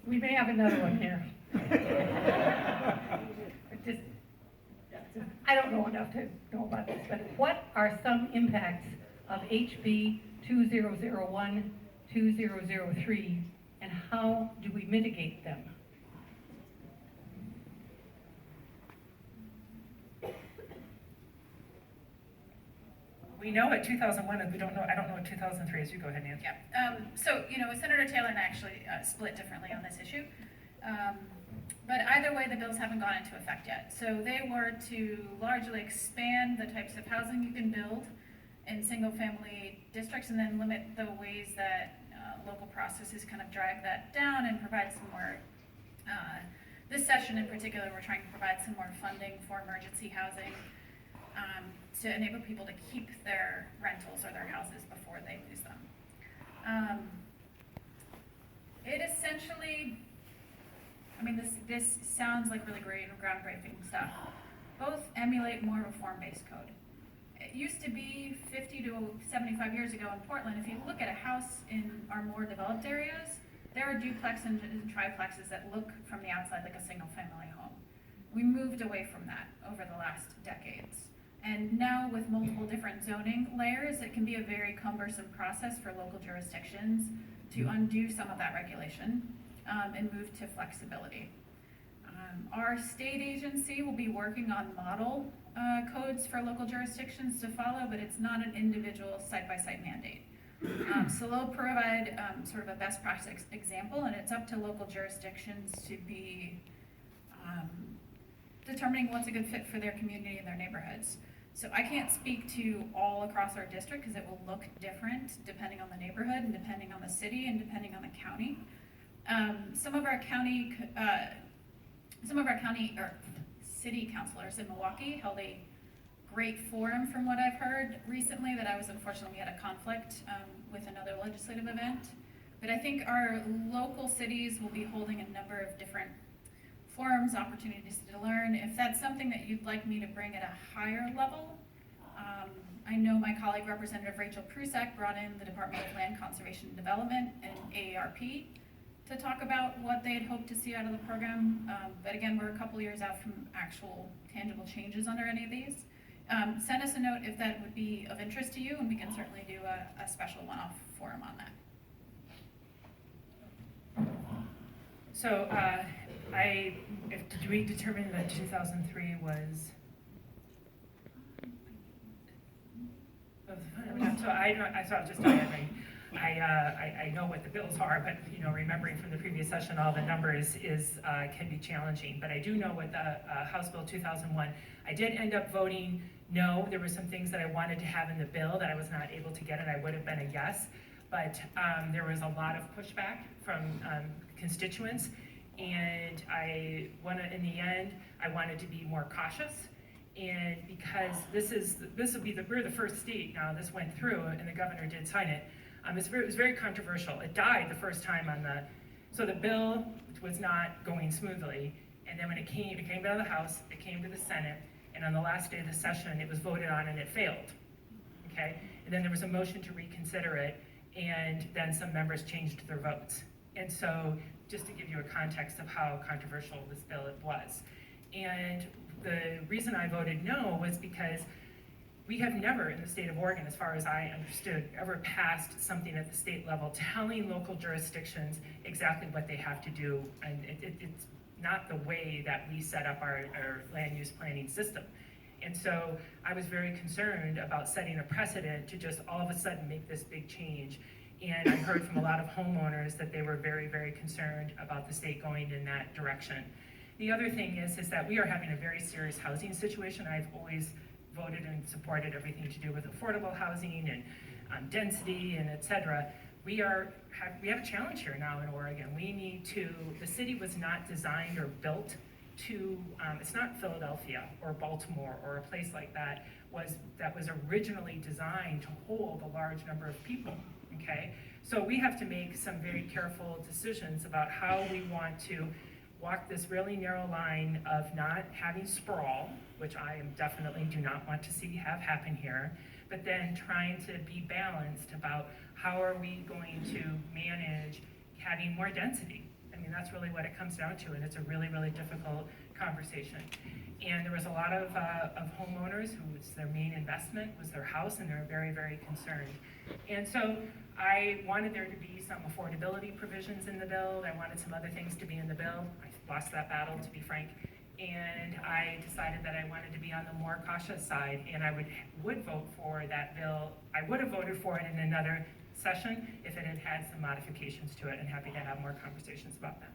We may have another one here. Just, I don't know enough to know about this, but what are some impacts of HB 2001, 2003, and how do we mitigate them? We know what 2001 is, we don't know, I don't know what 2003 is. You go ahead, Nancy. Yeah, so, Senator Taylor and I actually split differently on this issue. But either way, the bills haven't gone into effect yet. So they were to largely expand the types of housing you can build in single-family districts and then limit the ways that local processes kind of drag that down and provide some more, this session in particular, we're trying to provide some more funding for emergency housing to enable people to keep their rentals or their houses before they lose them. It essentially, this sounds like really great and groundbreaking stuff. Both emulate more of a form-based code. It used to be 50 to 75 years ago in Portland, if you look at a house in our more developed areas, there are duplexes and triplexes that look from the outside like a single-family home. We moved away from that over the last decades. And now with multiple different zoning layers, it can be a very cumbersome process for local jurisdictions to undo some of that regulation and move to flexibility. Our state agency will be working on model codes for local jurisdictions to follow, but it's not an individual site-by-site mandate. So they'll provide sort of a best practice example, and it's up to local jurisdictions to be determining what's a good fit for their community and their neighborhoods. So I can't speak to all across our district because it will look different depending on the neighborhood and depending on the city and depending on the county. Some of our county or city councilors in Milwaukee held a great forum from what I've heard recently that I was unfortunately at a conflict with another legislative event. But I think our local cities will be holding a number of different forums, opportunities to learn. If that's something that you'd like me to bring at a higher level, I know my colleague Representative Rachel Prusak brought in the Department of Land Conservation and Development and AARP to talk about what they had hoped to see out of the program. But again, we're a couple years out from actual tangible changes under any of these. Send us a note if that would be of interest to you, and we can certainly do a special one-off forum on that. So did we determine that 2003 was? I know what the bills are, but remembering from the previous session all the numbers can be challenging. But I do know what the House Bill 2001. I did end up voting no. There were some things that I wanted to have in the bill that I was not able to get, and I would have been a yes. But there was a lot of pushback from constituents, and in the end, I wanted to be more cautious. And because we're the first state now this went through, and the governor did sign it. It was very controversial. It died the first time so the bill was not going smoothly. And then when it came out of the House, it came to the Senate, and on the last day of the session, it was voted on and it failed. Okay, and then there was a motion to reconsider it, and then some members changed their votes. And so, just to give you a context of how controversial this bill was. And the reason I voted no was because we have never in the state of Oregon, as far as I understood, ever passed something at the state level telling local jurisdictions exactly what they have to do. And it's not the way that we set up our land use planning system. And so I was very concerned about setting a precedent to just all of a sudden make this big change. And I heard from a lot of homeowners that they were very, very concerned about the state going in that direction. The other thing is that we are having a very serious housing situation. I've always voted and supported everything to do with affordable housing and density and et cetera. We have a challenge here now in Oregon. The city was not designed or built to, it's not Philadelphia or Baltimore or a place like that was originally designed to hold a large number of people, okay? So we have to make some very careful decisions about how we want to walk this really narrow line of not having sprawl, which I definitely do not want to see have happen here, but then trying to be balanced about how are we going to manage having more density. I mean, that's really what it comes down to, and it's a really, really difficult conversation. And there was a lot of homeowners who was their main investment was their house, and they're very, very concerned. And so I wanted there to be some affordability provisions in the bill. I wanted some other things to be in the bill. I lost that battle, to be frank. And I decided that I wanted to be on the more cautious side, and I would vote for that bill. I would have voted for it in another session if it had had some modifications to it, and happy to have more conversations about that.